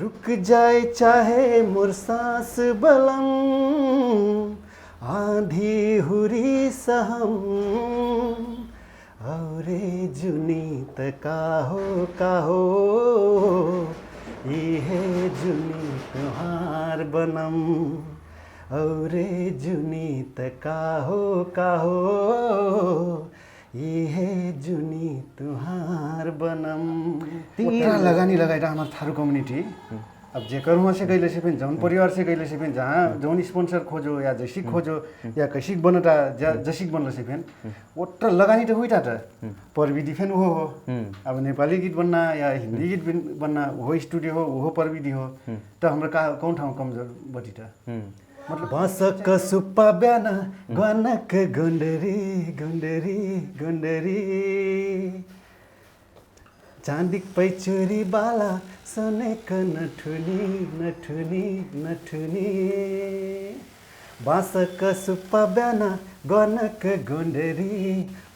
रुक जाए चाहे मोर सांस बलम, आंधी हुरी सहम, औरे जुनी त काहो इहे जुनी तुहार बनम, औरे जुनी त काहो इहे जुनी तुहार बनम। उतना लगानी लगाएर हमार थारू कम्युनिटी अब जेकर वहाँ से गईले से जौन परिवार से गईले से जहाँ जौन स्पॉन्सर खोजो या जैसी खोजो या कैसी बनता जैसी बनल से ओट्टा लगानी तो हुई था प्रविधि फेन वो हो। अब नेपाली गीत बनना या हिंदी गीत बनना वो स्टूडियो हो वो प्रविधि हो तो हमरा कौन ठाउँ कमजोर बटी था मतलब बाँसक सुप्पा ब्याना गनक गुंडरी गुंडरी गुंडरी, चांदिक पैचुरी बाला सोनेक नठुनी नठुनी नठुनी, बाँसक सुप्पा ब्याना गनक गुंडरी,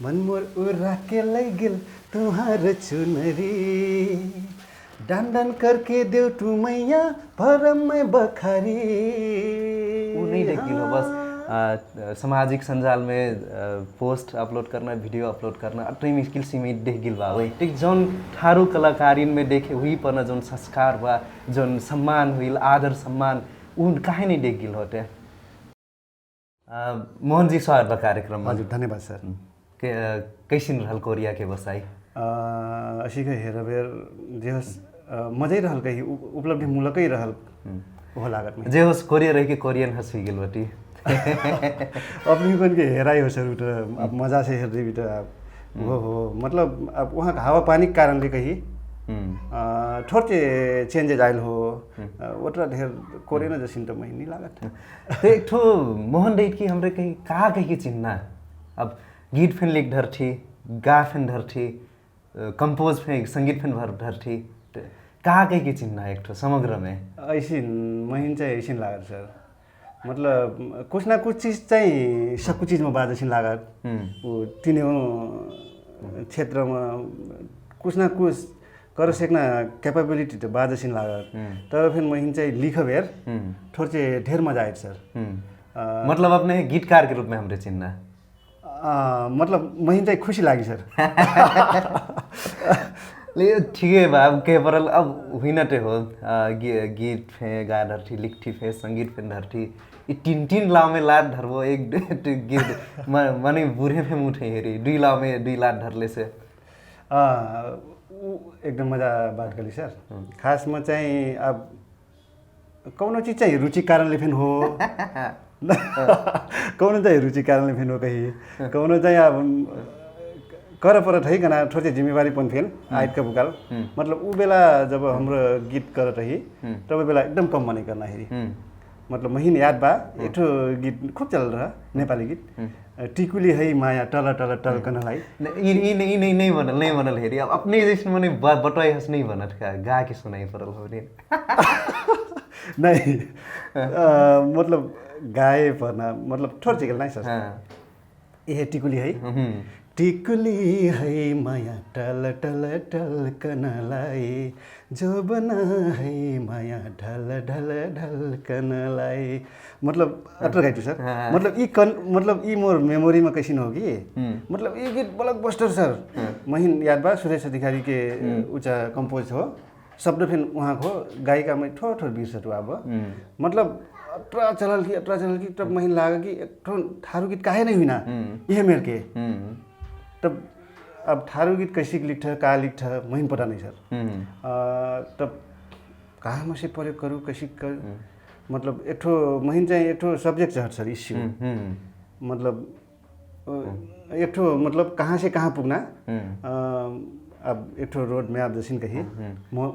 मनमोर उरा के लैगिल तुहार चुनरी, डांडन करके देव तू मैया भरम में बखारी। वो नहीं देखी हो बस सामाजिक संजाल में पोस्ट अपलोड करना वीडियो अपलोड करना अट्रै मुश्किल सीमित देख गिल बा वही ठीक जौन थारू कलाकारिन में देखे हुई पर जौन संस्कार बा जौन सम्मान हुई आदर सम्मान उन काहे नहीं देख गिल होते। मोहन जी स्वागत बा कार्यक्रम में। हजुर धन्यवाद सर। कैसिन रहल कोरिया के बसाई असी के हेरबेर जे होस् मजै रहल कहीं उपलब्धि मूलकै रहल हो लागत में जे होस् कोरिया रह के कोरियन हंस गेल बटी अपनी कन के हेराई हो सर उठा अब मजा से हेर्दै बिटा वो हो मतलब अब वहाँ का हवा पानी के कारण ले कहीं थोड़े चेंजेज आयल हो उतना ढेर कोरियन जैसी तो महीनी लागत तो एक ठो मोहन डेट की हमरे कहीं कहाँ कहीं चिन्हना अब गीत फेन लिख धर थी गा फेन धर थी कंपोज फेन संगीत फेन धर थी कहाँ कहीं की चिन्हना एक ठो समग्र में ऐसी महीन चाहिए ऐसी लागत सर मतलब कुछ ना कुछ चीज़ चाहिए सबको चीज़ में बात ऐसी लागत वो तीनों क्षेत्र में कुछ ना कुछ कर सकना कैपेबिलिटी तो बात ऐसी लागत तर फिर महीन चाहिए लिख बेर थोड़े ढेर मजा आए सर मतलब अपने गीतकार के रूप में हमरे चिन्हना मतलब महीन चाहिए खुशी लगी सर ले ठीक है बा अब के परल अब हुई नटे हो गीत फे गा धरती लिखती फे संगीत फे धरती ये तीन लाव में लात धरबो एक गीत मने बुढ़े फे मुठे हेरी दुई लाव में दुई लात धरले से एकदम मजा बात करी सर खास में चाहिए अब कौन चीज़ चाहिए रुचि कारणले फेन हो कौन चाहिए रुचि कारणले फेन हो कहीं कौन चाहिए अब कर पर है कना थोड़े जिम्मेवारी पन फेन आइट का बुकाल मतलब वो बेला जब हाम्रो गीत कर रही तब बेला एकदम कम मने करना हेरी मतलब महीन याद बा एक ठो गीत खूब चल रहा नेपाली गीत टिकुली है माया टल टल टल कनलाई नहीं बनल हेरी अब अपने जैसे मने बटवाई हंस नहीं बनत का गा के सुनाई पड़ल हो रे नहीं मतलब गाए परना मतलब थोड़ा चिकल नहीं सर ये टिकुली है टिकुली है माया टल टल टल कनलाई जो बना है माया ढल ढल ढल कनलाई मतलब अटर गाइटू सर मतलब ई मोर मेमोरी में कैसी होगी मतलब ये गीत ब्लॉकबस्टर सर महीन याद बा सुरेश अधिकारी के ऊंचा कंपोज हो शब्द फिर वहाँ को गायिका में थोड़ा थोड़ा बीर सटू अब मतलब अट्रा चलल की तब महीन लागा कि एक थारू गीत काहे नहीं हुई ना यह मेर के तब अब थारू गीत कैसी लिख का लिख महीन पता नहीं सर तब कहाँ में से प्रयोग करूँ कैसी कर मतलब एक ठो महीन चाहिए एक ठो सब्जेक्ट है सर इश्यू मतलब एक ठो मतलब कहाँ से कहाँ पुगना अब एक ठो रोड में आप जैसे कही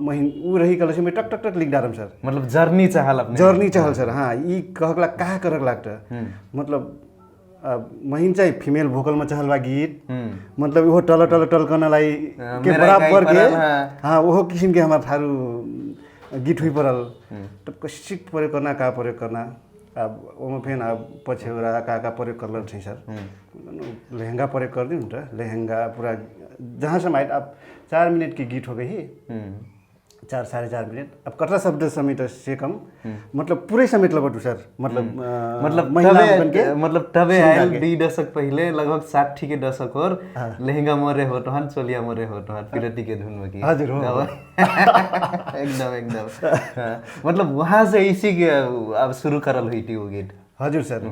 महीन वो रही कल से मैं टक टक टक लिख डालम सर मतलब जर्नी चहल सर हाँ ये कहला कहाँ करक लागत मतलब अब महीन चाहिँ फीमेल भोकल में चहल बा गीत मतलब वो टल टल टल कनलाई के बराबर के हाँ वो किस्म के हमारे थारू गीत हुई पड़ल तब कैसे प्रयोग करना का प्रयोग करना अब वो फिर अब पछेरा का प्रयोग कर थे सर लहंगा प्रयोग कर दी लहंगा पूरा जहाँ से माइट अब 4 मिनट की गीत हो गई 4 साढ़े 4 मिनट अब कटरा शब्द समेत से कम मतलब पूरे समेत लगटू सर मतलब महिला तबे बन के मतलब तबे आयल 2 दशक पहिले लगभग 60 के दशक और लहंगा मोरे हो तोहन चोलिया मोरे हो तोहन पिरती के धुन में की हजुर हो एकदम मतलब वहाँ से इसी के अब शुरू करल हुई थी वो गीत हजुर सर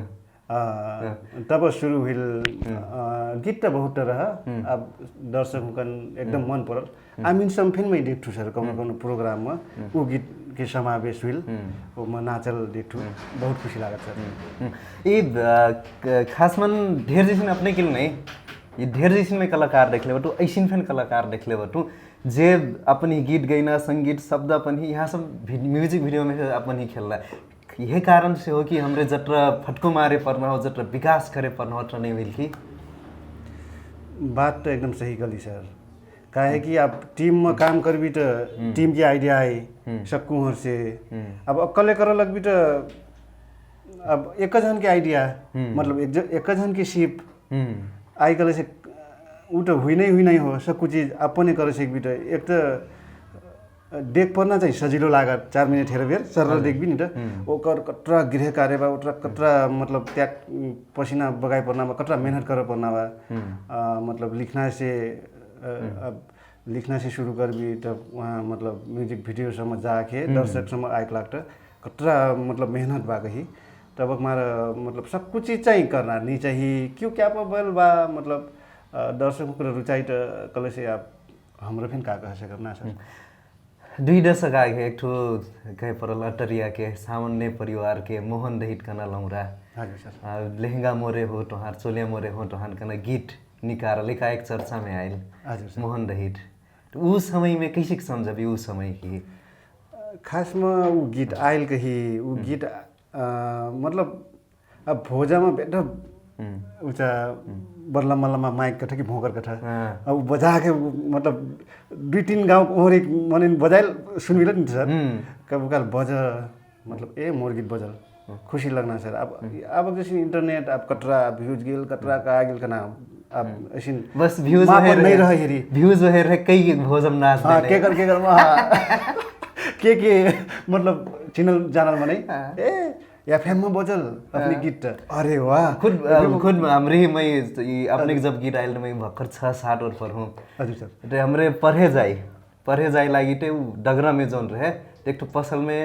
तब सुरु हुइल गीत त बहुत रह अब दर्शक कन एकदम मन परल आमिन सम्फिन मै देखु सर कौन प्रोग्राम में वो गीत के समावेश हुइल वो म नाचल देखु बहुत खुशी लागत सर ये खास मन ढेर जैसे अपने के नहीं ये ढेर जैसे में कलाकार देख ले बटू ऐसिन फैन कलाकार देख ले बटू जे अपनी गीत गैना संगीत शब्द अपन ही यहाँ सब म्यूजिक वीडियो में अपन ही खेल रहा है यही कारण से हो कि हमरे जत्र फटको मारे पड़ना हो जत्र विकास करे पड़ना हो नहीं मिल की बात तो एकदम सही गली सर काहे कि आप टीम में काम करबी तो team Ki idea I Sakku से अब अकेले कर लगबी तो अब एक जन के आइडिया मतलब एक जन की सिप आई कले से उ तो हुई नहीं हो सब कुछ चीज अपने कर सकबी तो एक तो देख पर्ना चाहिँ सजिलो लागत 4 मिनट हेर बेर सरल देखबी नि त ओकर कतरा गृह कार्य बा ओकरा कतरा मतलब त्याग पसीना बगाई पर्ना कतरा मेहनत करे पर्ना बा मतलब लिखना से शुरू करबी तब वहाँ मतलब म्यूजिक वीडियो सम्म जाके दर्शक सम्म आइक लागत कतरा मतलब मेहनत बा कही तब हमारा मतलब सब कुछ चीज चाहिए करना नहीं चाहिए क्यों कैपेबल बा मतलब दर्शकों को रुचाई तो कल से आप हाम्रो फिन का कह सकना सर 2 दशक आगे एक ठो कहे परल अटरिया के सामान्य परिवार के मोहन दहित कना लौरा लहंगा मोरे हो तोहार चोलिया मोरे हो तोहार कना गीत निकाल एकाएक चर्चा में आयल मोहन दहित उस समय में कैसे समझबी उस समय की खास में वो गीत आयल कही वो गीत मतलब अब भोजा में बेटा उचा बरला मल्लामा माइक कथा कि भोकर कथा अब बजा के मतलब 2-3 गाउँ और एक मने बजाइल सुनिल नि सर कब काल बज मतलब ए मोर गीत बजल खुशी लगना सर अब जैसे इंटरनेट अब कटरा व्यूज गेल कटरा का गेल कना अब ऐसे बस व्यूज नहीं रह हेरी व्यूज है कई भोजम नाच के कर के मतलब चैनल जानल में नहीं ए एफएम में बजल अपनी गीत अरे वाह खुद हमरे मैं अपने जब गीत आयल मैं भक्कर 6-7 और पर हूँ हजुर सर तो हमरे पढ़े जाए लागी टे डगरा में जोन रहे एक तो पसल में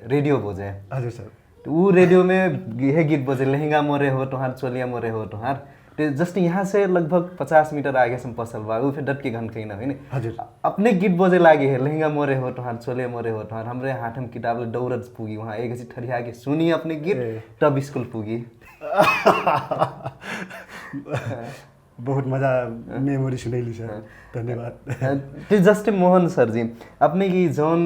रेडियो बजे हजुर सर तो वो रेडियो में यह गीत बजे लहंगा मोरे हो तोहार चोलिया मोरे हो तोहार तो जस्ट यहाँ से लगभग 50 मीटर आगे से पसल बा वो फिर डट के घन कहीं ना है हजुर अपने गीत बजे लागे है लहंगा मोरे हो तोहार चोलिया मोरे हो तोहार हमरे हाथम किताब ले दौड़त पुगी वहाँ एक ऐसी ठरिया के सुनी अपने गीत तब स्कूल पुगी बहुत मजा मेमोरी सुनैली सर धन्यवाद जस्ट मोहन सर जी अपने की जोन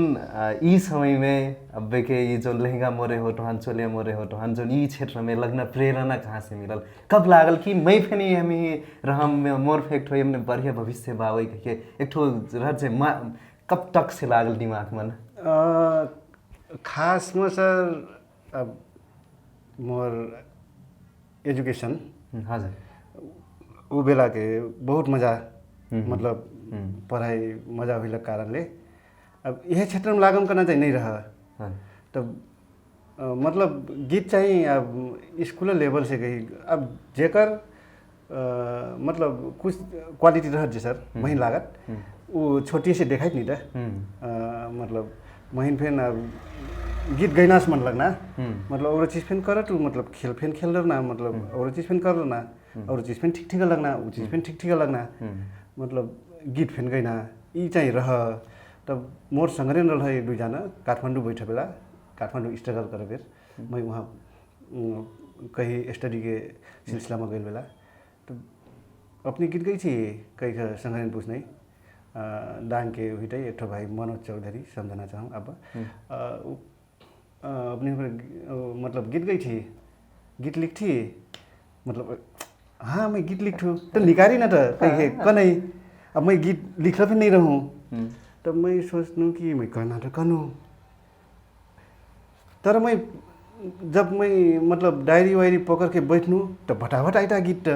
ई समय में अब के ये जो लहंगा मोरे हो तोहान चोलिया मोरे हो तोहान जो ई क्षेत्र में लगना प्रेरणा कहाँ से मिलल कब लागल कि मैं फिर हमें रहम में मोर फेक्ट हो हमने बढ़िया भविष्य बावे के एक ठो राज्य कब तक से लागल दिमाग मन खास में सर अब मोर एजुकेशन हजुर वो बेला के बहुत मजा मतलब पढ़ाई मजा हुई कारण ले अब यह क्षेत्र में लागम करना चाहिए नहीं रहा तब मतलब गीत चाहिए अब स्कूल लेवल से कही अब जेकर मतलब कुछ क्वालिटी रह जे सर वहीं लागत वो छोटी से देखाई नहीं था मतलब वहीं फिर अब गीत गैनास मन लगना मतलब और चीज़ फिर कर तू मतलब खेल रहा मतलब और चीज़ फिर कर रहा और चीज़ फिर ठीक लगना वो चीज़ फिर ठीक लगना मतलब गीत फिर गैना ये चाहिए रह तब मोर संगे रहा 2 जना काठमाडौँ बैठे बेला काठमाडौँ स्ट्रगल कर बेर मैं वहाँ कहीं स्टडी के सिलसिला में गए बेला तो अपनी गीत गई थी कहीं संगे पूछने डांग के हुई एक भाई मनोज चौधरी समझना चाहूँ अब अपने मतलब गीत गई थी गीत लिख थी मतलब हाँ मैं गीत लिखूँ तो निकारी ना तो कहीं कहीं अब मैं गीत लिख भी नहीं रहूँ तब मैं सोचूँ कि मैं करना तो करूँ तर मैं जब मैं मतलब डायरी वायरी पकड़ के बैठनू तो भटाभट आइता गीत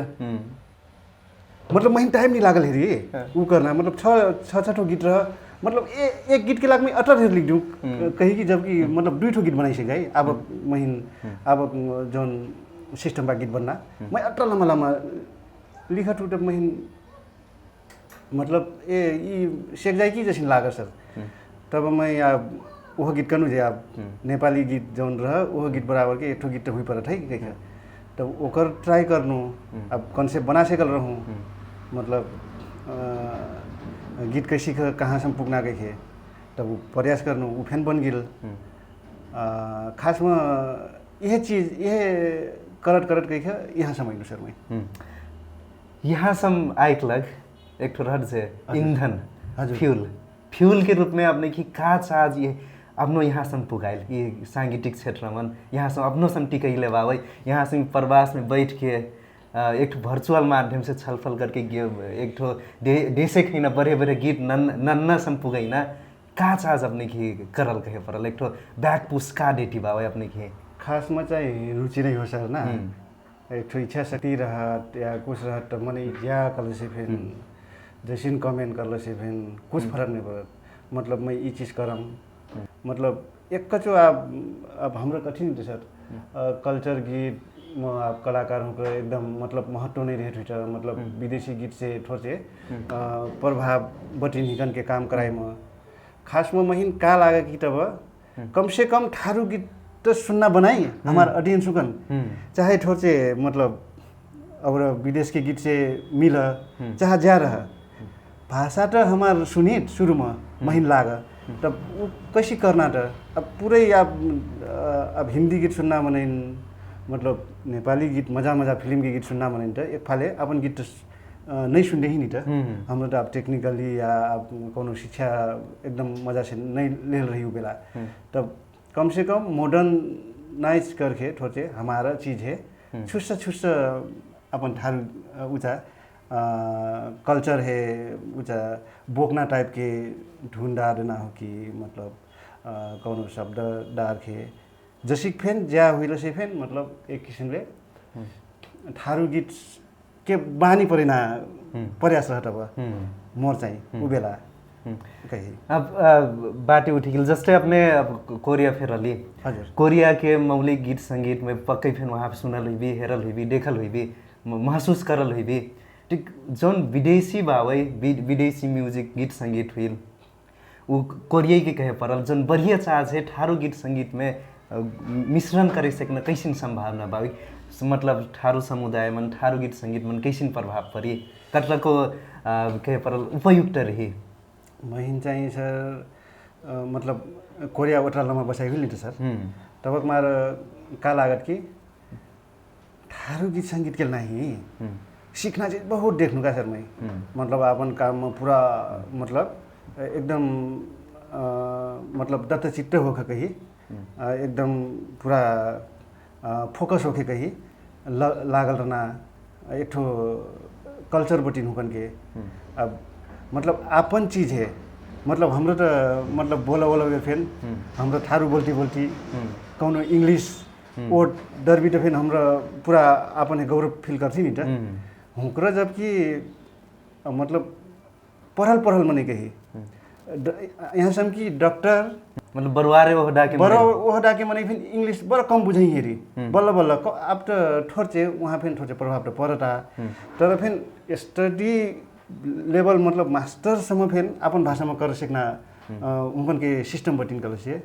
मतलब मैं टाइम नहीं लागल हेरी वो करना मतलब 6 गीत रह मतलब एक गीत के लाग में 18 लिख दूँ कहीं कि जबकि मतलब 2 ठो गीत बनाई से गई अब महीन अब जौन सिस्टम बा गीत बनना मैं 18 लम्बा लम्बा लिखा टूट महीन मतलब ये सेक जाए कि जैसे लाग सर तब मैं अब वह गीत कनु जे अब नेपाली गीत जौन रह वह गीत बराबर के एक ठो गीत हुई परत है कि कहीं तब ओकर ट्राई करनू अब कॉन्सेप्ट बना सकल रहूँ मतलब गीत कैसी कहाँ से पुगना गए तब वो प्रयास करनू वो फैन बन गिल खास में यह चीज़ यह करत करत गई यहाँ समझ सर मैं यहाँ सम आइक लग एक ठो रहत से ईंधन फ्यूल के रूप में आपने कि का चार्ज ये अपनो यहाँ सम पुगाइल ये सांगीतिक क्षेत्र में यहाँ से अपनो सम टिकै ले बाबै यहाँ से प्रवास में बैठ के एक ठो वर्चुअल माध्यम से छलफल करके एक ठो देशे खिन बड़े बड़े गीत नन्ना सम पुगै ना का चार्ज अपने की करल कहे परल एक ठो बैक पुश का डेटी बाबै अपने की खास में चाहिए रुचि नहीं हो सर ना एक ठो इच्छा शक्ति रहत या कुछ रहत तो मने या कल से फिर जैसे कमेंट कर से फिर कुछ फर्क नहीं पड़त मतलब मैं ये चीज़ करम मतलब एक कचो अब हमरा कठिन थे सर कल्चर गीत में आप कलाकारों का एकदम मतलब महत्व नहीं रहे ट्विटर मतलब विदेशी गीत से थोड़े प्रभाव बटी निकन के काम कराए में खास में महीन का लागे कि तब कम से कम थारू गीत तो सुनना बनाई हमारा ऑडियंस सुकन चाहे थोड़े मतलब अब विदेश के गीत से मिल चाहे जा रहा भाषा तो हमार सुनी शुरू में महीन लागा तब वो कैसी करना था अब पूरे अब हिंदी गीत सुनना मने मतलब नेपाली गीत मजा मजा फिल्म के गीत सुनना मने तो एक फाले अपन गीत नहीं सुनते ही नहीं था हम तो अब टेक्निकली या अब कोनो शिक्षा एकदम मजा से नहीं ले रही हूँ बेला तब कम से कम मॉडर्नाइज करके थोड़े हमारा चीज़ है छुस्सा अपन थारू ऊँचा कल्चर है ऊँचा बोकना टाइप के ढूंढ डालना हो कि मतलब कौन शब्द डार के जैसी फेन जा हुई से फेन मतलब एक किस्म ले थारू गीत के बानी परेना प्रयास रहता अब मोर चाहिए वो बेला कही अब बाटे उठी गिल जस्ते अपने अब कोरिया फिर रही कोरिया के मौलिक गीत संगीत में पक्के फिर वहाँ पे सुनल हुई भी हेरल हुई भी देखल हुई भी महसूस करल हुई भी ठीक जौन विदेशी बावै विदेशी म्यूजिक गीत संगीत हुई वो कोरिया के कहे परल जौन बढ़िया चार्ज है ठारू गीत संगीत में मिश्रण करे सकना कैसिन संभावना बावी मतलब ठारू समुदाय मन ठारू गीत संगीत मन कैसिन प्रभाव परी कटला को कहे परल उपयुक्त रही महीन चाहिए सर मतलब कोरिया ओटरा लम्बा बसाई हुई नहीं सर तब मार का लागत कि ठारू गीत संगीत के नहीं सीखना चाहिए बहुत देखने का सर मैं मतलब अपन काम में पूरा मतलब एकदम मतलब दत्तचित्त होकर कही एकदम पूरा फोकस होके कही लागल रहना एक ठो कल्चर बटिन होकन के अब मतलब आपन चीज़ है मतलब हाम्रो तो मतलब बोला फेन हाम्रो थारू बोलती कौनो इंग्लिश वो डरबी तो फेन हमरा पूरा अपन गौरव फील करती नहीं था हुकरा जबकि मतलब पढ़ल मने कही यहाँ से कि डॉक्टर मतलब बरुआरे वो डाके मने फिर इंग्लिश बड़ा कम बुझाई हेरी बल्ल बल्ल अब तो थोड़े वहाँ फिर थोड़े प्रभाव तो पड़ता तर फिर स्टडी लेवल मतलब मास्टरसम्म फिर अपन भाषा में कर सकना उनकन के सिस्टम बटिन कर से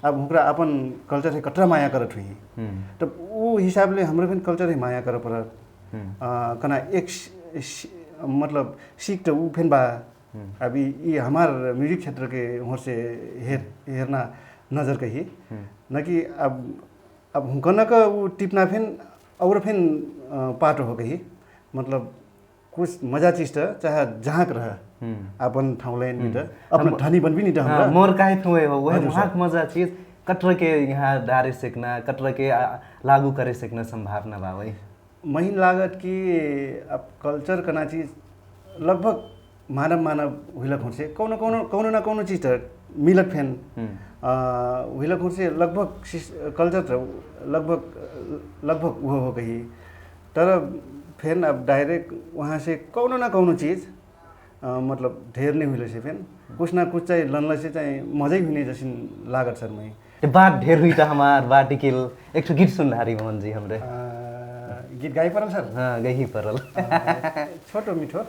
अब हुकरा अपन कल्चर से कटरा माया करत हुई तब वो हिसाब ले हाम्रो फिर कल्चर है माया कर पर कना एक मतलब सीख तो वो फिर बा अभी ये हमार म्यूजिक क्षेत्र के वहाँ से हेरना नज़र कही न कि अब हुकन का वो टिपना फिर और फिर पाटो हो कही मतलब कुछ मजा चीज तो चाहे जहाँ रह अपन ठाउँ लाइन भी तो अपना धनी बन भी नहीं था मोर काहे हुए हो वह वहाँ मजा चीज कटर के यहाँ डारे सकना कटर के लागू करे सकना संभावना बा वही महीन लागत कि अब कल्चर करना चीज लगभग मानव हुइलक हो से कौनो ना कौनो चीज तो मिलक फैन हुइलक हो से लगभग कल्चर तो लगभग वो हो कही तर फिर अब डायरेक्ट वहाँ से कौनो ना कौनो चीज़ मतलब ढेर नहीं हुई से फेन कुछ ना कुछ चाहिँ लनलाई से चाहिँ मजै हुने जैसे लागत सर मैं ते बात ढेर हुई त हमार बाटिकिल एक ठो गीत सुन हारी मोहन जी हमरे गीत गाई परल सर हाँ गई परल छोटो मिठो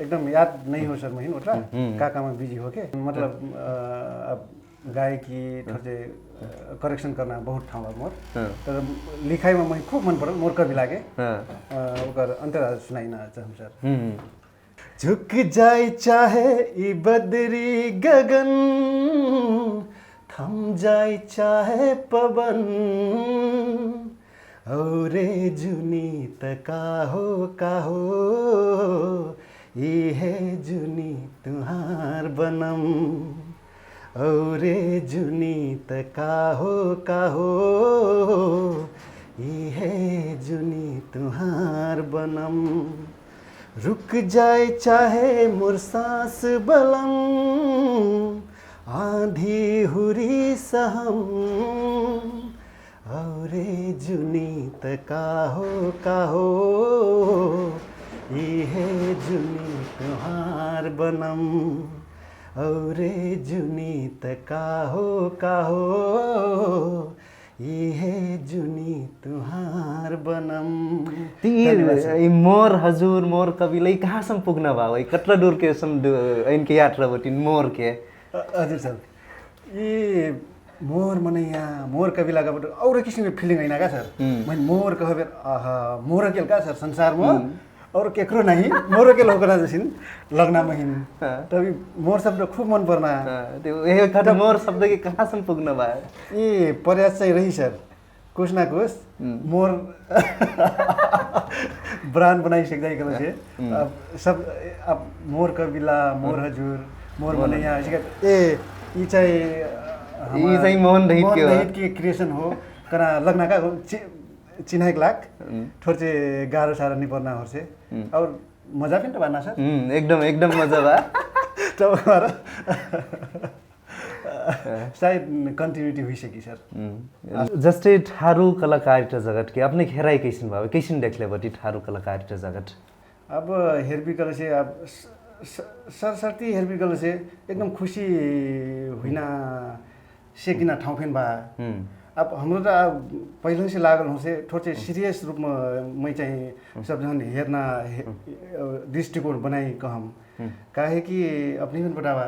एकदम याद नहीं हो सर मैं उतना काकामा बिजी हो के मतलब अब गायकी थोड़े करेक्शन करना बहुत ठाउँ मोर तर लिखाइमा मैं खूब मन पड़ल मोर कवि लागे ओकर अंतरा सुनाइना चाहूँ सर झुक जाए चाहे ई बदरी गगन थम जाए चाहे पवन औरे जुनी त का हो ये है जुनी तुहार बनम औरे जुनी त का हो ये है जुनी तुहार बनम रुक जाए चाहे मोर सांस बलम आंधी हुरी सहम औरे जुनी त का हो ये है जुनी तुहार बनम औरे जुनी त का हो ये है जुनी तुहार बनम ती मोर हजुर मोर कविलाई कहाँसम्म पुग्न भयो कत्रा दूर के इनके यात्रा बटी मोर के हजुर सर ये मोर मने यहाँ मोर कवि लगाबाट और किसिमको फिलिङ हैन का सर मैं मोर कहबे आहा मोर के का सर संसार में और केकरो नहीं मोर के लोकरा जसिन लगना महिन तभी मोर शब्द खूब मन पर्ना त्यो ए खट मोर शब्द के कहाँसम्म पुग्न भयो ये प्रयास चाहिँ रही सर कुछ ना कुछ मोर ब्रांड बनाई सकता है अब सब अब मोर कविला मोर हजुर मोर मने यहाँ ए ई चाहिँ मोहन ढहित के क्रिएशन हो कना लगना का चिन्हाइक लाख थोड़े गाह्रो साह्रो नहीं पर्ना हो से और मजा पनि त भन्न सर एकदम मजा बा तपाईहरु शायद कंटिन्यूटी भइसकी सर जस्तै ठारू कलाकारिता जगत के अपने खेराई कैसन भयो कैसन देखले बटी ठारू कलाकारिता जगत अब हेरबी कल से अब सरसर्ती हेरबी कल से एकदम खुशी हुइना सेकिना ठाउँ फेन बा अब हाम्रो त पहिलो से लागल हो से थोड़े सीरियस रूप में मैं चाहिँ सब जन हेर्ना दृष्टिकोण बनाई कहम काहे कि अपनी भी बतावा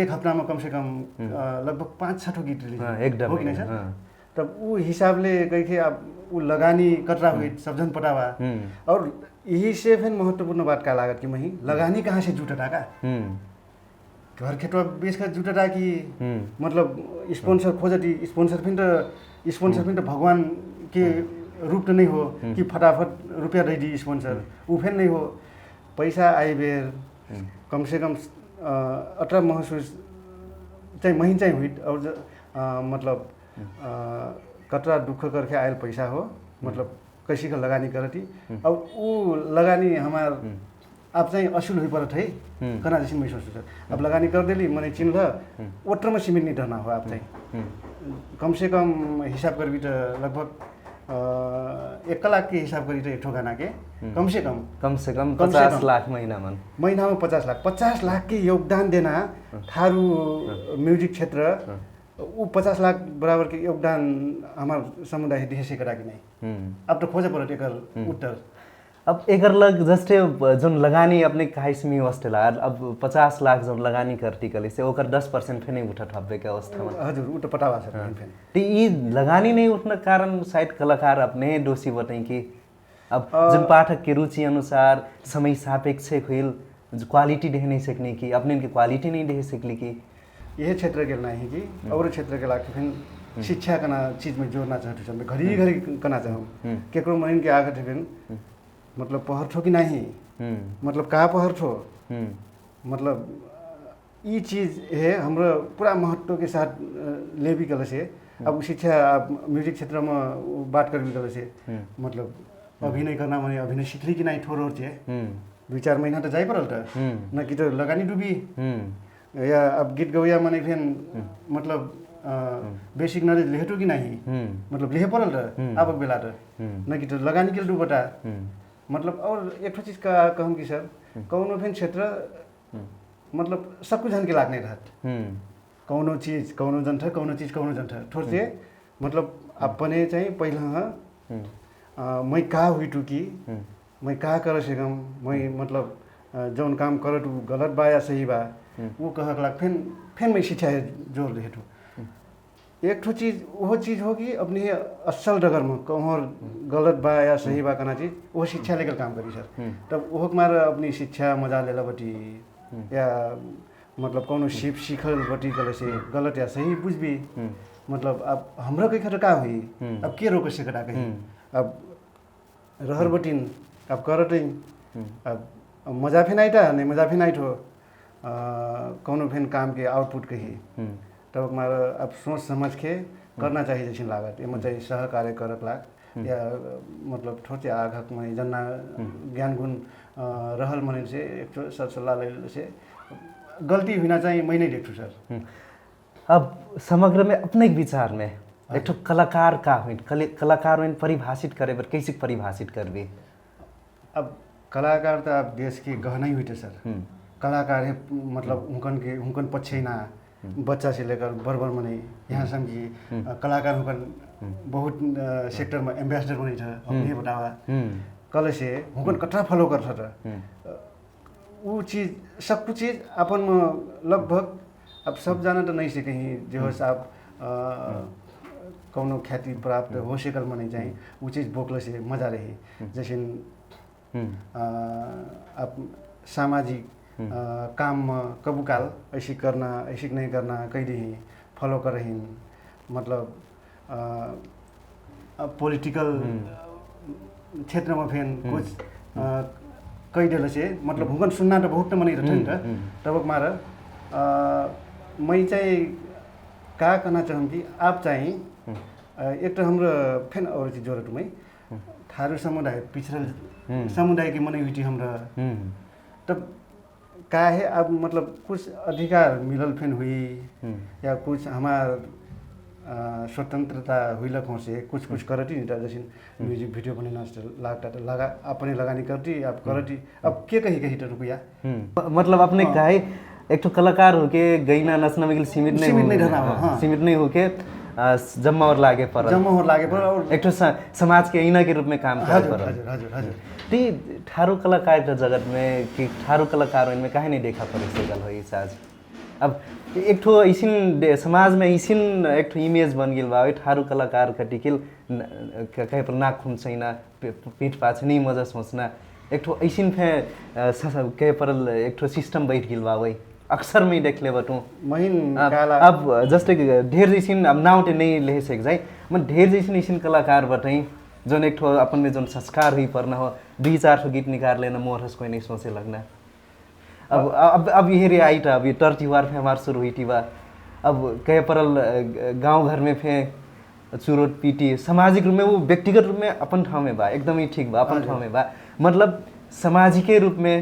एक हफ्ता में कम से कम लगभग 5-6 गीत रिलीज हो कि नहीं सर तब वो हिसाब ले कही के अब वो लगानी कटरा हुई सब जन पटावा और यही से फिर महत्वपूर्ण बात का लागत कि मैं लगानी कहाँ से जुटा का घर खेतवा बेच कर जुटा कि मतलब स्पॉन्सर खोजती स्पॉन्सर फिर तो भगवान के रूप तो नहीं हो कि फटाफट रुपया दे दी स्पॉन्सर वो फिर नहीं हो पैसा आए बेर कम से कम 18 महसूस चाहे महीन चाहे हुई और मतलब कतरा दुख करके आयल पैसा हो मतलब कैसी का लगानी करती और वो लगानी हमार आप चाहिँ असुल हुई परत है कना जैसे मैं सोचू सर अब लगानी कर देली मैंने चिन्ह ओटर में सीमित नहीं रहना हो आप चाहिँ कम से कम हिसाब कर भी तो लगभग 1 लाख के हिसाब करी तो एक ठो गाना के कम से कम 50 लाख महीना में 50 लाख के योगदान देना थारू म्यूजिक क्षेत्र वो 50 लाख बराबर के योगदान हमारे समुदाय देश से करा कि नहीं अब तो खोजे पड़े एक उत्तर अब एकर लग जस्ते जोन लगानी अपने काहिसमी वास्तेला अब 50 लाख जोन लगानी करती कली से ओकर 10% फेने उठा ठब्बे के अवस्था में हजुर उठ पटावा सर फेन ती ई लगानी नहीं उठने कारण शायद कलाकार अपने दोषी बताएं कि अब जोन पाठक के रुचि अनुसार समय सापेक्ष हुइल क्वालिटी देख नहीं सकने की अपने इनकी क्वालिटी नहीं देख सकली की यह क्षेत्र के नहीं कि और क्षेत्र के लाख फिर शिक्षा कना चीज में जोड़ना चाहते हैं घड़ी घड़ी करना चाहूँ केकरो मन के आगे फिर मतलब पहर ठो कि नहीं मतलब कहाँ पहर ठो मतलब ये चीज़ है हमरा पूरा महत्व के साथ ले भी गल से अब शिक्षा म्यूजिक क्षेत्र में बात कर भी गल से मतलब अभिनय करना मैंने अभिनय सीखली कि नहीं थोड़ा चाहिए 2-4 महीना तो जाई पड़ल था न कि तो लगानी डूबी या अब गीत गवैया मैंने फिर मतलब बेसिक नॉलेज लेहटो कि नहीं मतलब लेहे पड़ल था अब बेला था न कि तो लगानी के डूबटा मतलब और एक ठो चीज का कहूँ कि सर कौनो भी क्षेत्र मतलब सब कुछ के लागने रहत कौनो चीज कौनो जन कौनो चीज कौनो जन ठोर से मतलब अपने चाहिँ पहिला मैं का हुई टुकी मैं का कर सकम मैं मतलब जौन काम करत उ गलत बा या सही बा वो कहक लाग फिर मैं शिक्षा जोड़ दे ठो एक ठो चीज वो चीज होगी अपनी असल डगर में कहूँ गलत बा या सही बा कहना चीज वो शिक्षा लेकर काम करी सर तब वो मार अपनी शिक्षा मजा लेला बटी या मतलब कौनो सीखल बटी कल से गलत या सही बुझ भी मतलब अब हमरा कहीं खटा का हुई अब के रोक से कटा कहीं अब रहर बटिन अब करटिन अब मजा फिर नाइटा नहीं मजा फिर नाइट हो कौनो फिर काम के आउटपुट कही तब हमारा अब सोच समझ के करना चाहिए जैसे लागत एम चाहिए सहकार्य करक लाग या मतलब ठोचे आघक में जना ज्ञान गुण रहल मने से एक सर सल्लाह ले से गलती होना चाहिए मैं नहीं देखूँ सर। अब समग्र में अपने विचार में एक ठो कलाकार का हुई कलाकार में परिभाषित करे पर कैसे परिभाषित करबे? अब कलाकार तो आप देश की गहना ही हुई थे सर कलाकार है मतलब उनकन पक्षे ना बच्चा से लेकर बरबर मने यहाँ समझी कलाकार हुकन बहुत सेक्टर में एम्बेसडर बनी था अपने बतावा कल से हुकन कट्ठा फॉलो कर था वो चीज सब कुछ चीज अपन में लगभग अब सब जाना तो नहीं से कहीं जो है आप कौनो ख्याति प्राप्त हो सकल में नहीं चाहिए वो चीज़ बोकल से मजा रही जैसे आप सामाजिक काम में कबू काल ऐसी करना ऐसी नहीं करना कई रही फॉलो कर रही मतलब पॉलिटिकल क्षेत्र में फिर कुछ कई डेल से मतलब हुकन सुनना तो बहुत मनी रहते हैं तब मारा मैं चाहिए का कहना चाहूँ कि आप चाहिए एक तो हम फिर और चीज जोड़त में थारू समुदाय पिछड़ल समुदाय की मनोविटी हमरा तब का है अब मतलब कुछ अधिकार मिलल फिर हुई या कुछ हमार स्वतंत्रता हुई लखों से कुछ करती नहीं जैसे म्यूजिक वीडियो बनाना लागता तो लगा अपने लगानी करती आप करती अब के कहीं तो रुपया मतलब अपने कहे एक तो कलाकार होके गईना नचना में सीमित नहीं होके जम्मा और लागे पर और एक तो समाज के आईना के रूप में काम करे पर ती ठारू कलाकार जगत में कि ठारू कलाकार में काहे नहीं देखा पड़े से गल होई साज अब एक ठो ऐसिन समाज में ऐसिन एक ठो इमेज बन गेल बा ठारू कलाकार कटिकिल कहे पर नाक खुम्सैना पीठ पाछ नहीं मजा सोचना एक ठो ऐसिन फे कहे पर एक ठो सिस्टम बैठ गेल बा वही अक्सर में देख ले बटू अब जस्ट ढेर जैसिन अब नाउट नहीं ले सक जाए मैं ढेर जैसिन ऐसिन कलाकार बटाई जोन एक ठो अपन में जोन संस्कार हुई परना हो 2-4 गीत निकाल लेना मोर हस कोई नहीं सोचे लगना अब ये रे आई था अब ये टर त्योहार पे हमार शुरू हुई थी बा अब कहे परल गांव घर में फे चुरोट पीटी सामाजिक रूप में वो व्यक्तिगत रूप में अपन ठाव में बा एकदम ही ठीक बा अपन ठाव में बा मतलब सामाजिक रूप में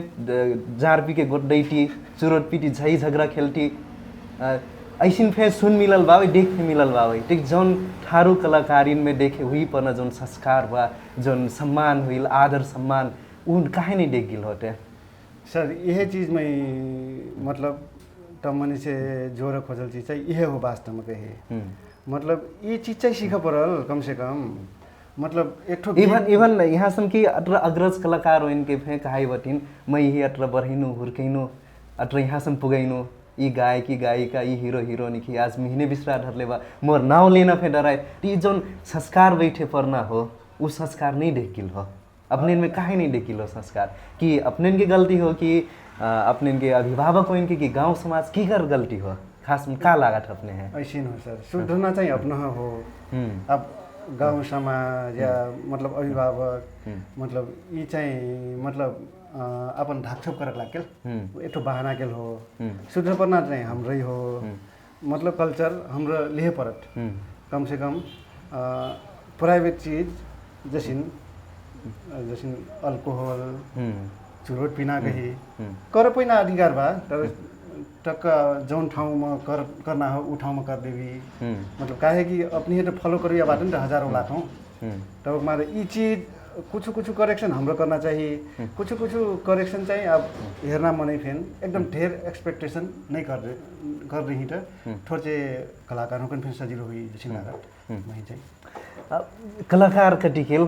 जार पी के गोड्डैटी चुरोट पीटी झई झगड़ा खेलती ऐसिन फे सुन मिलल बा देख फे मिलल बा ठीक जौन ठारू कलाकारिन में देखे हुई परना जौन संस्कार बा जौन सम्मान हुई आदर सम्मान उन काहे नहीं देख गिल होते सर यह चीज़ में मतलब तब मनी से जोर खोजल चीज़ चाहिए यह हो वास्तव में कहे मतलब ये चीज़ चाहिए सीखा पड़ल कम से कम मतलब एक ठो इवन यहाँ सम कि अटर अग्रज कलाकार हो इनके फे कहाई बटिन मैं ही अटर बढ़िनु हुर्कैनु अटर यहाँ सम पुगैनु ई गायक ई गायिका ई हीरो हीरोइन की आज महीने बिसरा धरले बा मोर नाव लेना फे डराए ती जोन संस्कार बैठे परना हो वो संस्कार नहीं देखिल हो अपने में काहे नहीं देखिल हो संस्कार कि अपने की गलती हो कि अपने के अभिभावक हो इनके कि गांव समाज की कर गलती हो खास में का लागत अपने हैं ऐसे हो सर सुधरना चाहिए अपना हो अब गांव समाज या मतलब अभिभावक मतलब ये चाहिए मतलब अपन ढाकछोप करक लागेल एक ठो बहाना केल हो सुधर परना चाहिए हमरै हो मतलब कल्चर हाम्रो लेहे परत कम से कम प्राइवेट चीज जैसे अल्कोहल चुरोट पीना कही कर पैना अधिकार बा तर टक्क जौन ठाउँ में करना हो उ ठाउँ में कर देवी मतलब काहे कि अपनी तो फॉलो करिया बात नि त हजारों लाखों तब मारे ई चीज कुछ कुछ करेक्सन हाम्रो करना चाहिए, कुछ कुछ करेक्सन चाहिँ अब हेर्न मनै फेन एकदम ढेर एक्सपेक्टेसन नहीं कर रही त थोड़े से कलाकारों को फिर सजिलो हुई जैसे लागत वही चाहिए कलाकार का टिकेल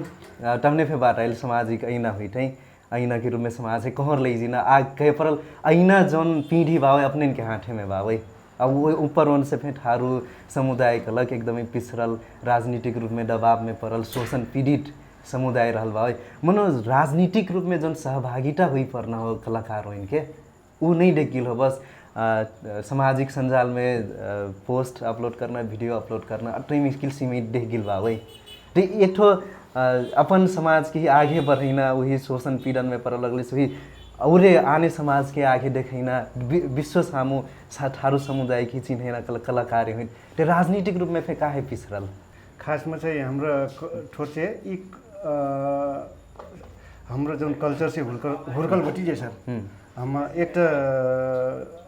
तमने फे बात आयल सामाजिक ऐना हुई थे ऐना के रूप में समाज है कहर ले जीना आग कहे परल ऐना जौन पीढ़ी बावे अपने के हाथे में बावे अब वो ऊपर उनसे फिर ठारू समुदाय अलग एकदमै पिछड़ल राजनीतिक रूप में दबाव में पड़ल शोषण पीड़ित समुदाय रहल बा मनो राजनीतिक रूप में जौन सहभागिता हुई पड़ना हो कलाकार हो इनके वो नहीं देखिल हो बस सामाजिक संजाल में पोस्ट अपलोड करना वीडियो अपलोड करना अट्रै मुश्किल सीमित देख गिल बा तो एक ठो अपन समाज की आगे बढ़ना वही शोषण पीड़न में पड़ल लगले वही औरे आने समाज के आगे देखना विश्व सामू ठारू समुदाय की चिन्हना कलाकार हुई तो राजनीतिक रूप में फेंका है पिछड़ल खास में चाहिँ हाम्रो ठोचे हाम्रो जुन कल्चर से हुर्कल बटी जे सर हम एक तो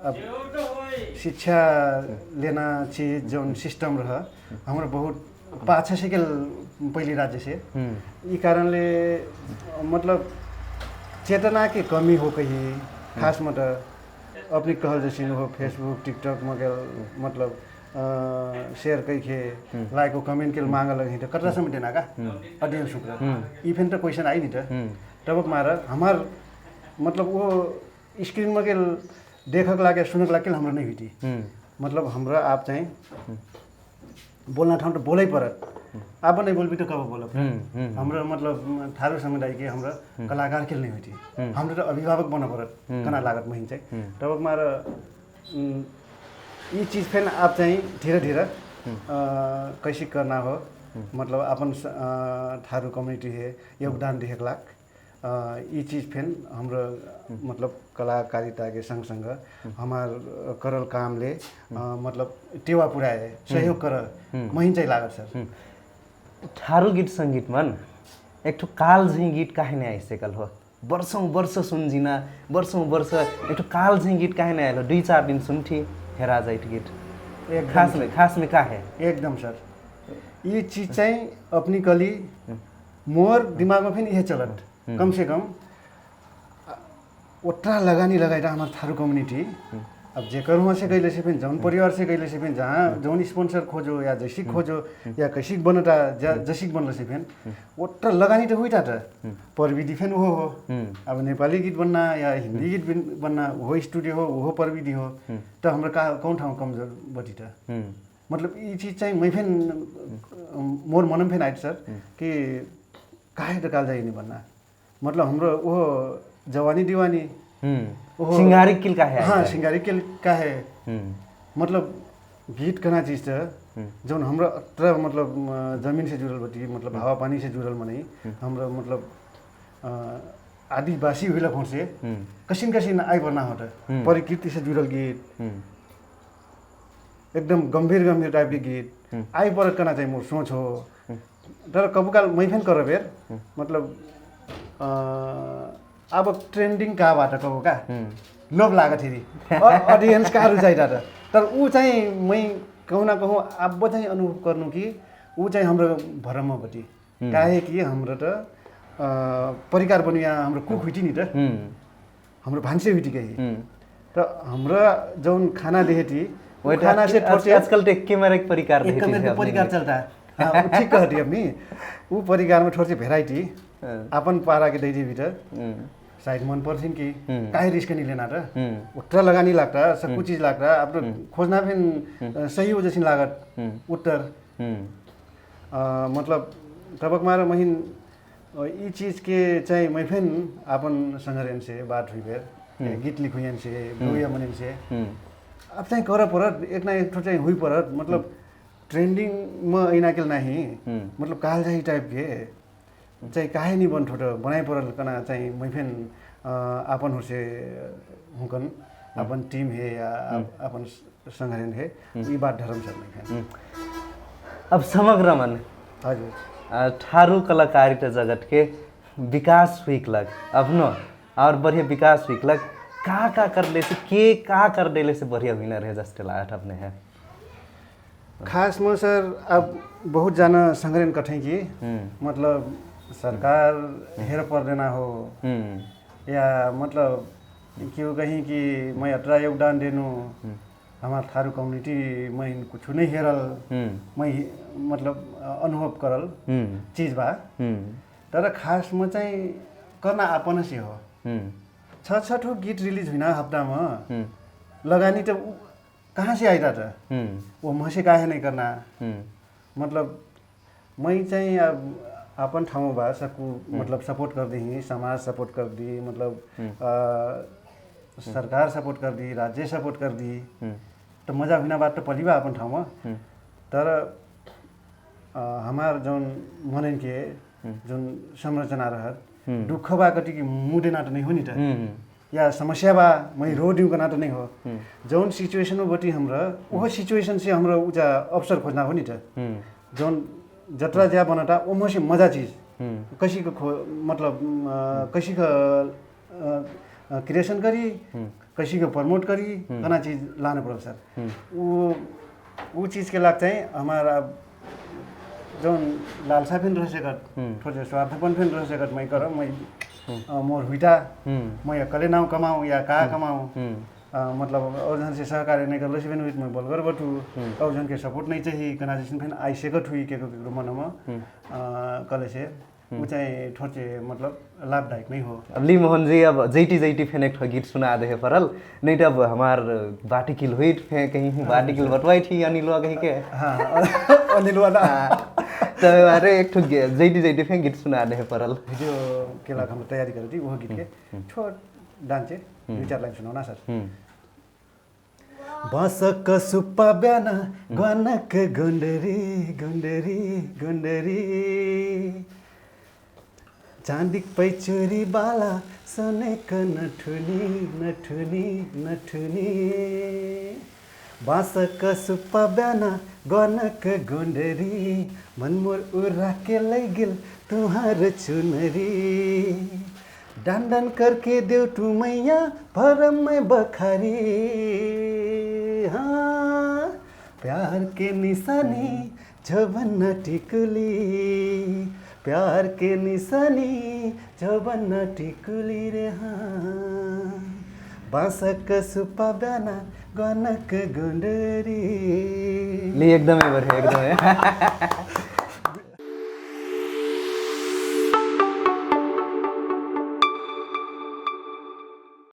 अब शिक्षा लेना चाहिए जोन सिस्टम रहा हमारा बहुत पाछा से पहली राज्य से ये कारण ले मतलब चेतना की कमी हो कहीं खास मत अपनी कहल जैसी हो फेसबुक टिकटॉक में मतलब शेयर कई खे लाइक को कमेंट के मांग लगे तो कतरा समय देना का ऑडियंस शुक्र इफेन तो क्वेश्चन आई नहीं था तब मारा हमार मतलब वो स्क्रीन में के देखक लागे सुनक लागे हमरा नहीं हुई थी मतलब हमरा आप चाहें बोलना ठाउँ तो बोलै परत आप नहीं बोल भी तो कब बोलब हाम्रो मतलब ठारू समुदाय के हमरा कलाकार के नहीं हुई थी हाम्रो तो अभिभावक बना परत कना लागत महीन चाहिए तब मारा ये चीज़ फिर आप चाहिए धीरे धीरे कैसे करना हो मतलब अपन ठारू कम्युनिटी है योगदान देख लाख ये चीज़ फिर हाम्रो मतलब कलाकारिता के संग संग हमार करल काम ले मतलब टेवा पुराए सहयोग कर महीन चाहिए लागत सर ठारू गीत संगीत मन एक ठो काल झी गीत काहे नहीं आइसकल हो वर्षों वर्ष सुनजिना वर्षों वर्ष एक ठो काल झी गीत काहे नहीं आयल 2-4 दिन सुनथी हेरा जाइत गीत खास में का है एकदम सर ये चीज़ चाहिए अपनी कली मोर दिमाग में फिर यह चलत कम से कम उतना लगानी लगाए हमारे थारू कम्युनिटी अब जेकर वहाँ से गई से फिर जौन परिवार से गई से फिर जहाँ जौन स्पॉन्सर खोजो या जैसी खोजो या कैसी बनता जैसी बनल से फिर उतना लगानी तो हुई था प्रविधि फिर वो हो अब नेपाली गीत बनना या हिंदी गीत बनना वो स्टूडियो हो वो प्रविधि हो तो हमारा कौन ठाउँ कमजोर बटी था मतलब ये चीज़ चाहिए मैं फिर मोर मनम फिर आए सर कि काहे तो काल जाए नहीं बनना मतलब हाम्रो वो जवानी दीवानी सिंगारी किल का है हाँ सिंगारी किल का है मतलब गीत कना चीज था जो हमरा अत्र मतलब जमीन से जुड़ल बटी मतलब हवा पानी से जुड़ल मने हमरा मतलब आदिवासी हुई लग से कसिन आई बना होता प्रकृति से जुड़ल गीत एकदम गंभीर टाइप के गीत आई पर करना चाहिए मोर सोच हो तर कबूकाल मैं फिर कर बेर मतलब अब ट्रेंडिंग का बात कबो का लोभ लागत थी ऑडियंस का रुचाइटा तर ऊ चाहिँ मैं कहूँ ना कहूँ अब चाहिँ अनुभव गर्नु कि ऊ चाहिँ हाम्रो भरम बटी काहे कि हाम्रो त परिकार पनि यहाँ हाम्रो कुक हुइटी नि त हाम्रो भान्से हुइटी कही त हाम्रो जौन खाना देखेटी वो खाना से आजकल तो कैमरा एक परिकार चलता है ठीक कहती अपनी वो परिकार में थोड़ी भेराइटी अपन पारा के दैदी भीतर साइड मन पर्छिन् कि काहे रिस्क नहीं लेना था उत्तर लगानी लगता सब कुछ चीज लगता अब खोजना फिर सही हो जैसी लागत उत्तर मतलब तबक मारा महीन ये चीज के चाहे मैं फिर अपन संगठन से बात हुई फिर गीत लिखुयन से लोया मनन से अब चाहिँ कर परत एक ना एक चाहिँ हुई परत मतलब ट्रेंडिंग में ऐना के नहीं मतलब काल जाही टाइप के चाहिँ काहे नहीं बन ठोटो बनाई परल कना चाहिँ मैं फिर अपन से हुकन अपन टीम है या अपन संगठन है ये बात धर्म सर नहीं अब समग्र मन हजुर ठारू कलाकारिता जगत के विकास हुई लग अब न और बढ़िया विकास हुई लग का कर ले से के का कर देले से बढ़िया हुई रहे जस्ते लागत अपने है खास में सर अब बहुत जाना संगठन कठे की मतलब सरकार हेर पर्दैन हो या मतलब क्यों कहीं कि मैं अतरा योगदान देनु हमार थारू कम्युनिटी मैं कुछ नहीं हेरल मैं मतलब अनुभव करल चीज बा तर खास म चाहिँ करना आपन से हो छ ठो गीत रिलीज हुई हफ्ता में लगानी तो कहाँ से आइरा था वो मसे काहे नहीं करना मतलब मैं चाहिँ अब अपन ठाउँ बा सबको मतलब सपोर्ट कर दी समाज सपोर्ट कर दी मतलब सरकार सपोर्ट कर दी राज्य सपोर्ट कर दी तो मजा हुना बात तो पली बा अपन ठाउँ में तर हमार जौन मन के जौन संरचना रहत दुख बा कति की मुडे नाट नहीं हो नि त या समस्या बा मैं रो दिउ का नाट नहीं हो जौन सिचुएशन में बटी हमरा वो सिचुएशन से हमरा उजा अवसर खोजना हो नि त जौन जतरा ज्या बनटा वो से मजा चीज कसी को मतलब कसी का क्रिएशन करी कसी को प्रमोट करी कना चीज लाने पड़ो सर वो चीज के लगता है हमारा जौन लालसा फिन रह सकत थोड़े स्वार्थपन फिन रह सकत मैं कर मैं मोर हुईटा मैं अकेले नाउ कमाऊँ या का कमाऊँ मतलब और जन से सहकार्य नहीं कर लो सिर्फ विथ मैं बोलकर बटू और जन के सपोर्ट नहीं चाहिए कनाजेशन फिर आई सेकट हुई के मनमा कले से वो चाहे थोड़े मतलब लाभदायक नहीं हो। अब ली मोहन जी अब जैटी फेनेक्ट गीत सुना दे परल नहीं तो अब हमार बाटिकिल हुई कहीं बाटिकिल बटवाई थी अनिलवा कहीं के हाँ अनिलवा ना तो अरे एक ठो जैटी फे गीत सुना दे परल वीडियो के लाग हम तैयारी करी थी वो गीत के छोट डांचे 2-4 लाइन सुनाओ ना सर। बासक सुप्पा ब्याना गनक गुंडरी गुंडरी गुंडरी चांदिक पैचुरी बाला सोने का नठुनी नठुनी नठुनी बासक सुप्पा ब्याना गनक गुंडरी मनमोर उरा के लैगिल तुम्हार चुनरी डांडन करके देव तू मैया भरम में बखारी हाँ प्यार के निशानी जबन टिकुली प्यार के निशानी जबन टिकुली रे हाँ बासक सुप्पा ब्याना गनक गुंडरी ली एकदमै बढे एकदमै